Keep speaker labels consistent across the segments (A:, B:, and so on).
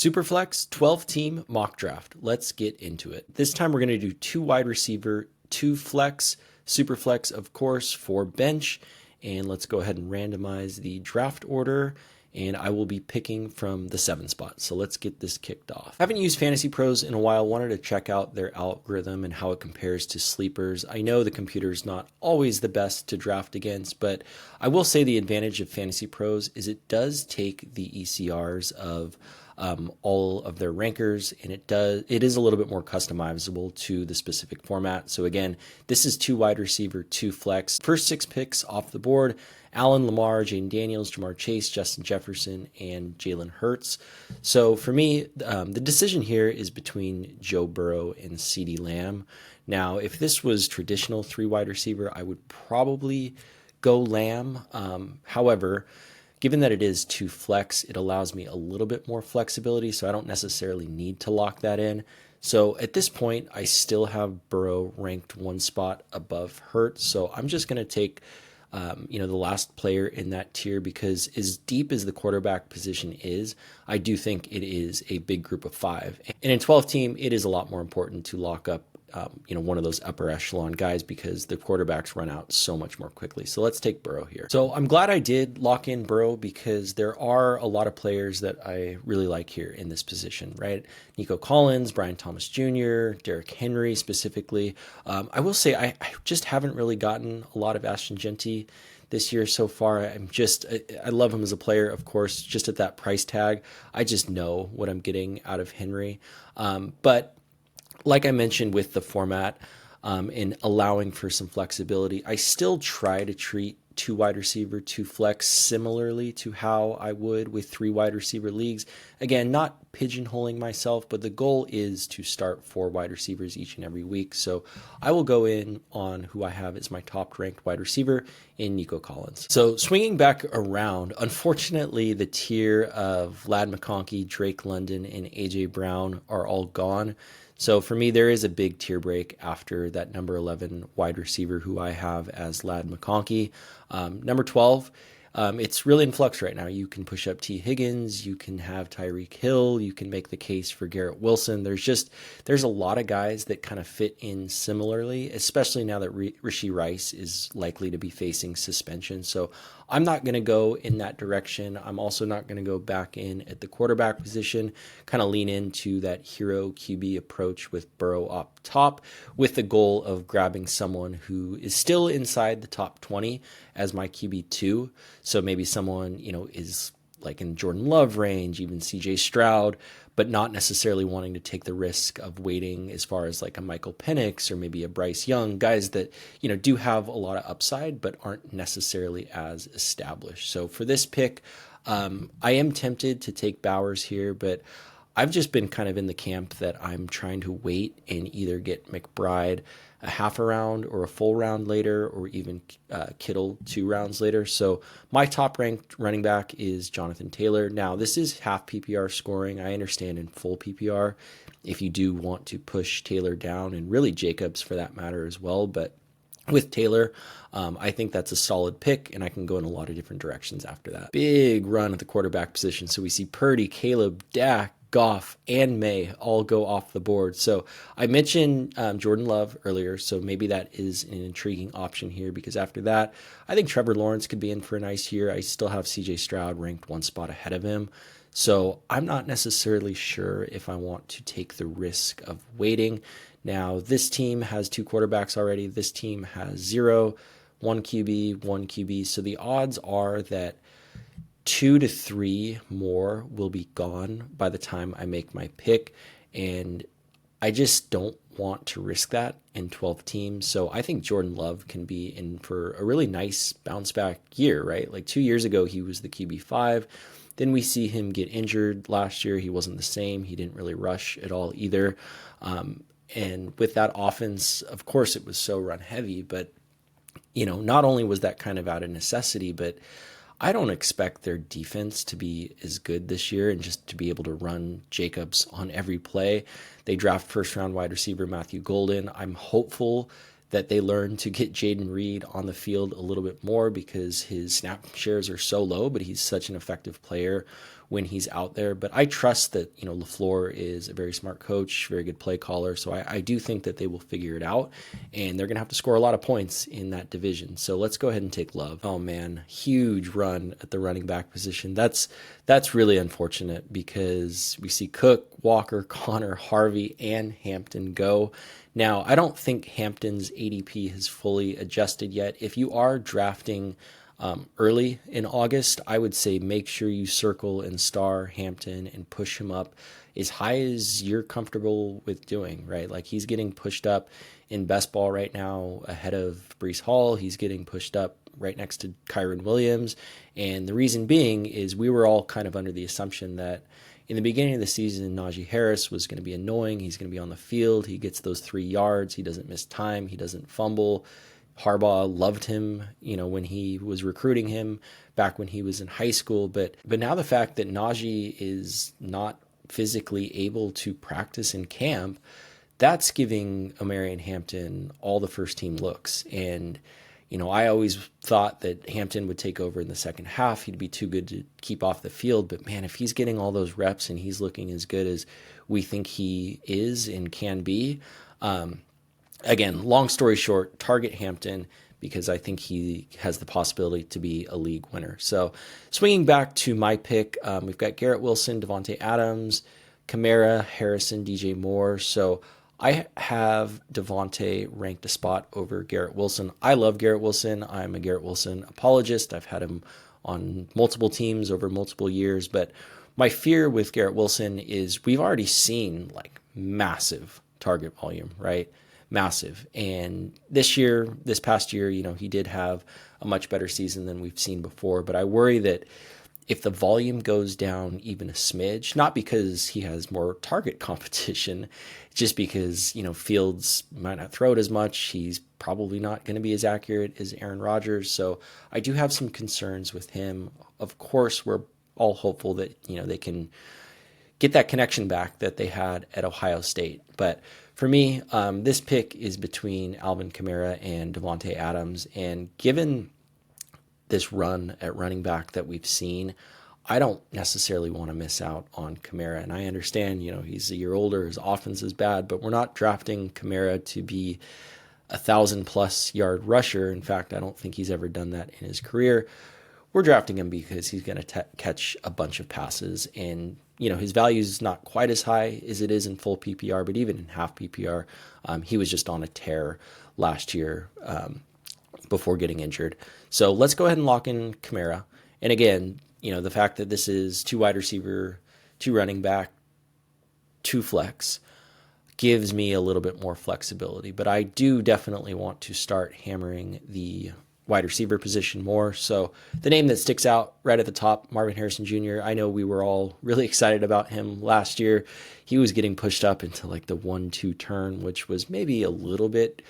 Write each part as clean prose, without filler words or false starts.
A: Superflex 12-team mock draft. Let's get into it. This time we're going to do 2 wide receiver, 2 flex, Superflex, of course, for bench. And let's go ahead and randomize the draft order. And I will be picking from the 7 spot. So let's get this kicked off. I haven't used Fantasy Pros in a while. Wanted to check out their algorithm and how it compares to sleepers. I know the computer's not always the best to draft against, but I will say the advantage of Fantasy Pros is it does take the ECRs of all of their rankers, and it is a little bit more customizable to the specific format. So again, this is 2 wide receiver, 2 flex. First 6 picks off the board: Allen, Lamar, Jaden Daniels, Jamar Chase, Justin Jefferson, and Jalen Hurts. So for me, the decision here is between Joe Burrow and CeeDee Lamb. Now, if this was traditional 3 wide receiver, I would probably go Lamb. However, given that it is 2 flex, it allows me a little bit more flexibility, so I don't necessarily need to lock that in. So at this point, I still have Burrow ranked 1 spot above Hurts, so I'm just going to take the last player in that tier, because as deep as the quarterback position is, I do think it is a big group of 5. And in 12 team, it is a lot more important to lock up one of those upper echelon guys, because the quarterbacks run out so much more quickly. So let's take Burrow here. So I'm glad I did lock in Burrow, because there are a lot of players that I really like here in this position, right? Nico Collins, Brian Thomas Jr., Derrick Henry specifically. I will say I just haven't really gotten a lot of Ashton Genty this year so far. I love him as a player, of course. Just at that price tag, I just know what I'm getting out of Henry. But like I mentioned with the format and allowing for some flexibility, I still try to treat 2 wide receiver, 2 flex similarly to how I would with 3 wide receiver leagues. Again, not pigeonholing myself, but the goal is to start 4 wide receivers each and every week. So I will go in on who I have as my top ranked wide receiver in Nico Collins. So swinging back around, unfortunately, the tier of Ladd McConkey, Drake London, and A.J. Brown are all gone. So for me, there is a big tier break after that number 11 wide receiver who I have as Ladd McConkey. Number 12, it's really in flux right now. You can push up T. Higgins, you can have Tyreek Hill, you can make the case for Garrett Wilson. There's a lot of guys that kind of fit in similarly, especially now that Rashee Rice is likely to be facing suspension. So I'm not going to go in that direction. I'm also not going to go back in at the quarterback position, kind of lean into that hero QB approach with Burrow up top, with the goal of grabbing someone who is still inside the top 20 as my QB2. So maybe someone, is like in Jordan Love range, even CJ Stroud, but not necessarily wanting to take the risk of waiting as far as like a Michael Penix or maybe a Bryce Young, guys that, do have a lot of upside, but aren't necessarily as established. So for this pick, I am tempted to take Bowers here, but I've just been kind of in the camp that I'm trying to wait and either get McBride a half a round or a full round later, or even Kittle 2 rounds later. So my top ranked running back is Jonathan Taylor. Now, this is half PPR scoring. I understand in full PPR if you do want to push Taylor down, and really Jacobs for that matter as well. But with Taylor, I think that's a solid pick, and I can go in a lot of different directions after that. Big run at the quarterback position. So we see Purdy, Caleb, Dak, Goff, and May all go off the board. So I mentioned Jordan Love earlier, so maybe that is an intriguing option here, because after that, I think Trevor Lawrence could be in for a nice year. I still have CJ Stroud ranked 1 spot ahead of him. So I'm not necessarily sure if I want to take the risk of waiting. Now, this team has 2 quarterbacks already. This team has 0, 1 QB, 1 QB. So the odds are that 2 to 3 more will be gone by the time I make my pick, and I just don't want to risk that in 12 teams. So I think Jordan Love can be in for a really nice bounce back year, right? Like 2 years ago, he was the QB5. Then we see him get injured last year. He wasn't the same. He didn't really rush at all either. And with that offense, of course, it was so run heavy, but not only was that kind of out of necessity, but I don't expect their defense to be as good this year and just to be able to run Jacobs on every play. They draft first-round wide receiver Matthew Golden. I'm hopeful that they learn to get Jaden Reed on the field a little bit more, because his snap shares are so low, but he's such an effective player when he's out there. But I trust that, LaFleur is a very smart coach, very good play caller. So I do think that they will figure it out, and they're going to have to score a lot of points in that division. So let's go ahead and take Love. Oh man, huge run at the running back position. That's really unfortunate because we see Cook, Walker, Connor, Harvey, and Hampton go. Now, I don't think Hampton's ADP has fully adjusted yet. If you are drafting early in August, I would say make sure you circle and star Hampton and push him up as high as you're comfortable with doing, right? Like he's getting pushed up in best ball right now ahead of Breece Hall. He's getting pushed up right next to Kyron Williams. And the reason being is we were all kind of under the assumption that in the beginning of the season, Najee Harris was going to be annoying. He's going to be on the field. He gets those 3 yards. He doesn't miss time. He doesn't fumble. Harbaugh loved him, when he was recruiting him back when he was in high school. But now the fact that Najee is not physically able to practice in camp, that's giving Amarian Hampton all the first team looks. And, I always thought that Hampton would take over in the second half. He'd be too good to keep off the field. But man, if he's getting all those reps and he's looking as good as we think he is and can be, again, long story short, target Hampton because I think he has the possibility to be a league winner. So swinging back to my pick, we've got Garrett Wilson, Devontae Adams, Kamara, Harrison, DJ Moore. So I have Devontae ranked a spot over Garrett Wilson. I love Garrett Wilson. I'm a Garrett Wilson apologist. I've had him on multiple teams over multiple years. But my fear with Garrett Wilson is we've already seen like massive target volume, right? Massive. And this past year, he did have a much better season than we've seen before. But I worry that if the volume goes down even a smidge, not because he has more target competition, just because, Fields might not throw it as much. He's probably not going to be as accurate as Aaron Rodgers. So I do have some concerns with him. Of course, we're all hopeful that, they can get that connection back that they had at Ohio State. But for me, this pick is between Alvin Kamara and Devontae Adams. And given this run at running back that we've seen, I don't necessarily want to miss out on Kamara. And I understand, he's a year older, his offense is bad, but we're not drafting Kamara to be 1,000+ yard rusher. In fact, I don't think he's ever done that in his career. We're drafting him because he's going to catch a bunch of passes, and his value is not quite as high as it is in full PPR, but even in half PPR, he was just on a tear last year before getting injured. So let's go ahead and lock in Kamara. And again, the fact that this is 2 wide receiver, 2 running back, 2 flex gives me a little bit more flexibility. But I do definitely want to start hammering the wide receiver position more. So the name that sticks out right at the top, Marvin Harrison Jr., I know we were all really excited about him last year. He was getting pushed up into like the 1-2 turn, which was maybe a little bit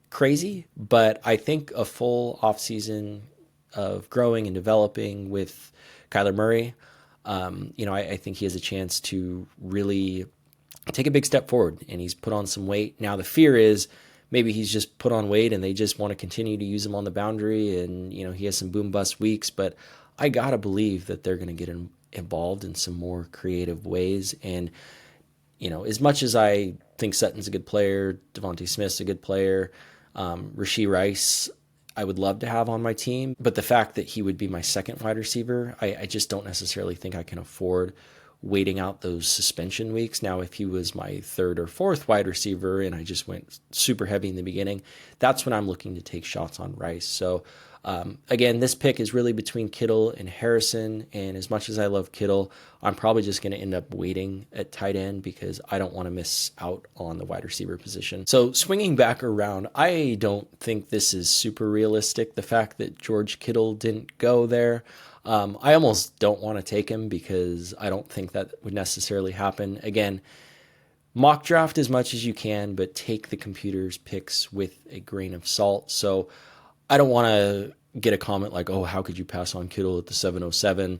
A: crazy, but I think a full offseason of growing and developing with Kyler Murray, I think he has a chance to really take a big step forward, and he's put on some weight. Now the fear is maybe he's just put on weight and they just want to continue to use him on the boundary, and he has some boom bust weeks, but I gotta believe that they're going to get involved in some more creative ways. And as much as I think Sutton's a good player, Devontae Smith's a good player, Rashee Rice I would love to have on my team, but the fact that he would be my second wide receiver, I just don't necessarily think I can afford waiting out those suspension weeks. Now, if he was my third or fourth wide receiver and I just went super heavy in the beginning, that's when I'm looking to take shots on Rice. So again, this pick is really between Kittle and Harrison. And as much as I love Kittle, I'm probably just going to end up waiting at tight end because I don't want to miss out on the wide receiver position. So swinging back around, I don't think this is super realistic. The fact that George Kittle didn't go there, I almost don't want to take him because I don't think that would necessarily happen. Again, mock draft as much as you can, but take the computer's picks with a grain of salt. So I don't want to get a comment like, oh, how could you pass on Kittle at the 707?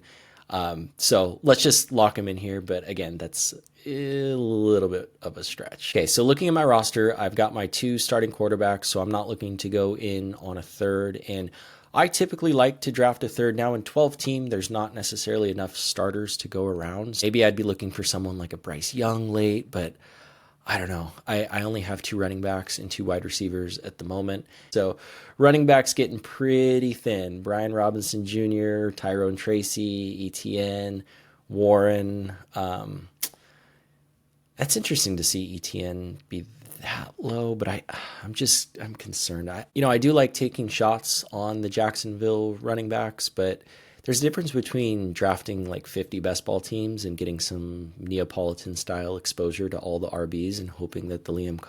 A: So let's just lock him in here. But again, that's a little bit of a stretch. Okay, so looking at my roster, I've got my 2 starting quarterbacks, so I'm not looking to go in on a third. And I typically like to draft a third. Now in 12 team, there's not necessarily enough starters to go around. Maybe I'd be looking for someone like a Bryce Young late, but I don't know. I only have 2 running backs and 2 wide receivers at the moment. So running backs getting pretty thin. Brian Robinson Jr., Tyrone Tracy, ETN, Warren. That's interesting to see ETN be that low, but I'm concerned. I do like taking shots on the Jacksonville running backs, but there's a difference between drafting like 50 best ball teams and getting some Neapolitan style exposure to all the RBs and hoping that the Liam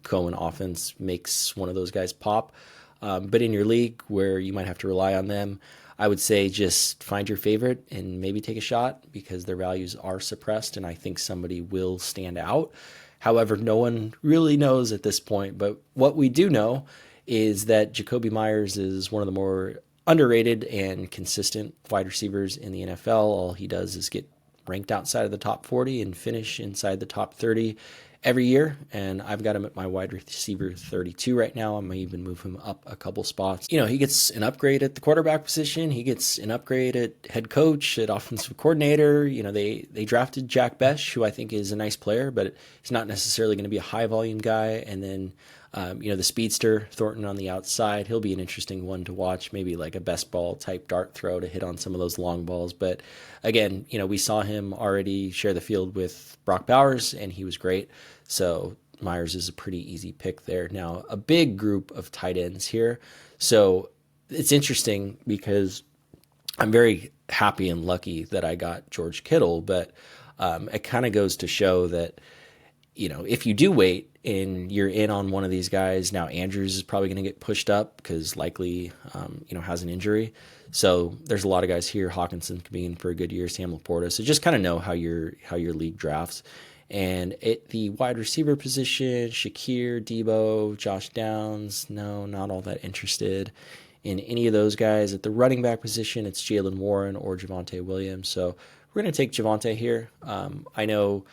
A: Cohen offense makes one of those guys pop. But in your league where you might have to rely on them, I would say just find your favorite and maybe take a shot because their values are suppressed and I think somebody will stand out. However, no one really knows at this point. But what we do know is that Jakobi Meyers is one of the more underrated and consistent wide receivers in the NFL. All he does is get ranked outside of the top 40 and finish inside the top 30 every year. And I've got him at my wide receiver 32 right now. I may even move him up a couple spots. He gets an upgrade at the quarterback position. He gets an upgrade at head coach, at offensive coordinator. They drafted Jack Besh, who I think is a nice player, but he's not necessarily going to be a high volume guy. And then the speedster Thornton on the outside, he'll be an interesting one to watch, maybe like a best ball type dart throw to hit on some of those long balls. But again, we saw him already share the field with Brock Bowers and he was great. So Meyers is a pretty easy pick there. Now, a big group of tight ends here. So it's interesting because I'm very happy and lucky that I got George Kittle, but it kind of goes to show that if you do wait and you're in on one of these guys, now Andrews is probably going to get pushed up because likely, has an injury. So there's a lot of guys here. Hawkinson could be in for a good year, Sam Laporta. So just kind of know how your league drafts. And at the wide receiver position, Shakir, Debo, Josh Downs, no, not all that interested in any of those guys. At the running back position, it's Jalen Warren or Javonte Williams. So we're going to take Javonte here. I know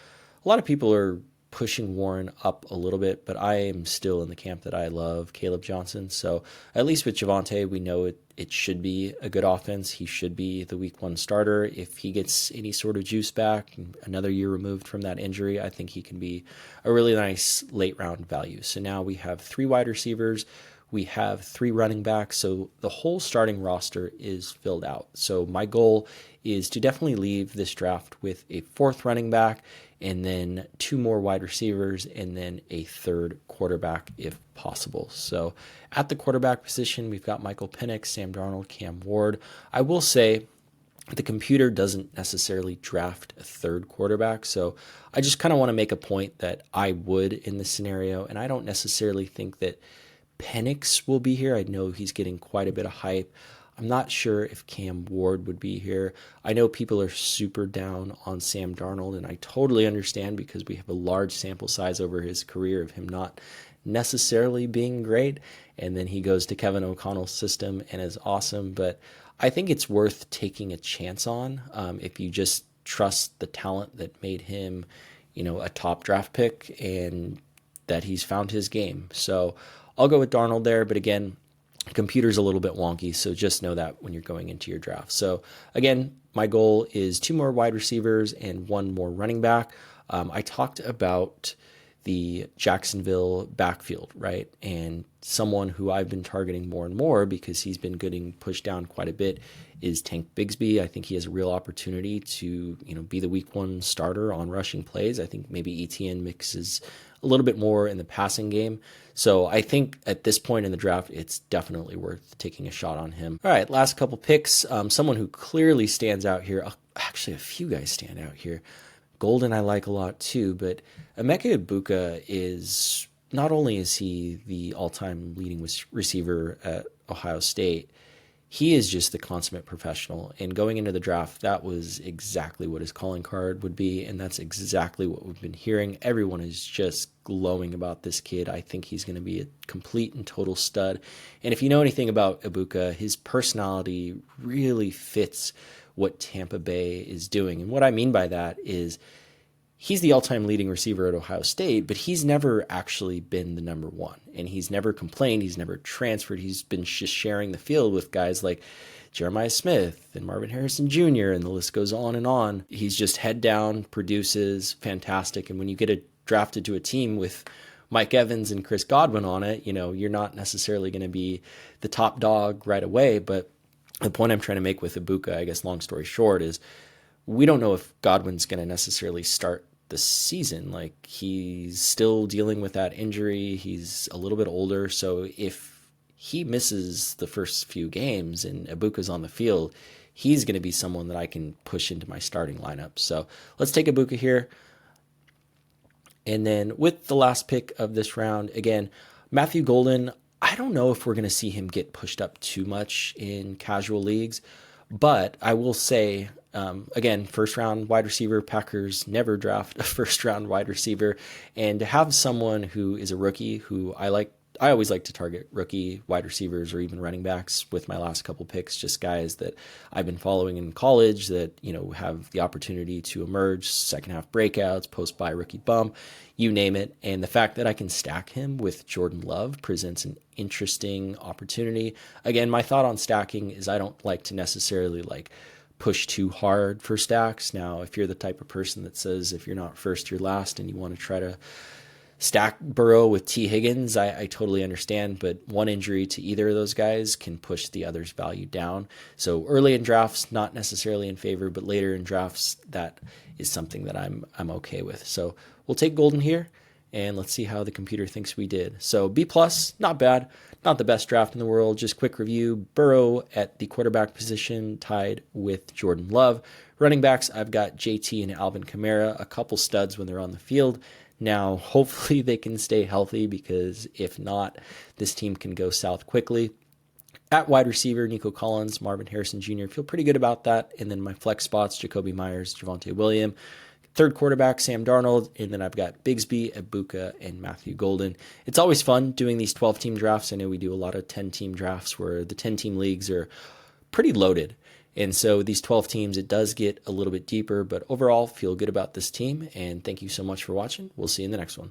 A: a lot of people are pushing Warren up a little bit, but I am still in the camp that I love Caleb Johnson. So at least with Javonte, we know it should be a good offense. He should be the week 1 starter. If he gets any sort of juice back, another year removed from that injury, I think he can be a really nice late round value. So now we have 3 wide receivers. We have 3 running backs. So the whole starting roster is filled out. So my goal is to definitely leave this draft with a 4th running back and then 2 more wide receivers and then a 3rd quarterback if possible. So at the quarterback position, we've got Michael Penix, Sam Darnold, Cam Ward. I will say the computer doesn't necessarily draft a 3rd quarterback. So I just kind of want to make a point that I would in this scenario. And I don't necessarily think that Penix will be here. I know he's getting quite a bit of hype. I'm not sure if Cam Ward would be here. I know people are super down on Sam Darnold, and I totally understand because we have a large sample size over his career of him not necessarily being great. And then he goes to Kevin O'Connell's system and is awesome. But I think it's worth taking a chance on if you just trust the talent that made him, a top draft pick and that he's found his game. So I'll go with Darnold there. But again, computer's a little bit wonky, so just know that when you're going into your draft. So again, my goal is 2 more wide receivers and 1 more running back. I talked about the Jacksonville backfield, right? And someone who I've been targeting more and more because he's been getting pushed down quite a bit is Tank Bigsby. I think he has a real opportunity to, be the week 1 starter on rushing plays. I think maybe ETN mixes a little bit more in the passing game. So I think at this point in the draft, it's definitely worth taking a shot on him. All right, last couple picks. Someone who clearly stands out here. Actually, a few guys stand out here. Golden I like a lot too, but Emeka Egbuka is, not only is he the all-time leading receiver at Ohio State, he is just the consummate professional. And going into the draft, that was exactly what his calling card would be. And that's exactly what we've been hearing. Everyone is just glowing about this kid. I think he's going to be a complete and total stud. And if you know anything about Egbuka, his personality really fits what Tampa Bay is doing. And what I mean by that is he's the all-time leading receiver at Ohio State, but he's never actually been the number one. And he's never complained. He's never transferred. He's been just sharing the field with guys like Jeremiah Smith and Marvin Harrison Jr., and the list goes on and on. He's just head down, produces, fantastic. And when you get drafted to a team with Mike Evans and Chris Godwin on it, you're not necessarily going to be the top dog right away. But the point I'm trying to make with Ibuka, I guess, long story short, is we don't know if Godwin's going to necessarily start the season. Like, he's still dealing with that injury. He's a little bit older. So if he misses the first few games and Ibuka's on the field, he's going to be someone that I can push into my starting lineup. So let's take Ibuka here. And then with the last pick of this round, again, Matthew Golden, I don't know if we're going to see him get pushed up too much in casual leagues, but I will say, again, first round wide receiver, Packers never draft a first round wide receiver, and to have someone who is a rookie who I always like to target rookie wide receivers or even running backs with my last couple picks, just guys that I've been following in college that, have the opportunity to emerge, second half breakouts, post bye rookie bump, you name it. And the fact that I can stack him with Jordan Love presents an interesting opportunity. Again, my thought on stacking is I don't like to necessarily push too hard for stacks. Now, if you're the type of person that says if you're not first, you're last, and you want to try to stack Burrow with T. Higgins, I totally understand, but one injury to either of those guys can push the other's value down. So early in drafts, not necessarily in favor, but later in drafts, that is something that I'm okay with. So we'll take Golden here, and let's see how the computer thinks we did. So B+, not bad, not the best draft in the world. Just quick review, Burrow at the quarterback position tied with Jordan Love. Running backs, I've got JT and Alvin Kamara, a couple studs when they're on the field. Now, hopefully they can stay healthy, because if not, this team can go south quickly. At wide receiver, Nico Collins, Marvin Harrison Jr., feel pretty good about that. And then my flex spots, Jacoby Myers, Javonte Williams. Third quarterback, Sam Darnold. And then I've got Bigsby, Ibuka, and Matthew Golden. It's always fun doing these 12-team drafts. I know we do a lot of 10-team drafts where the 10-team leagues are pretty loaded. And so these 12 teams, it does get a little bit deeper, but overall, feel good about this team. And thank you so much for watching. We'll see you in the next one.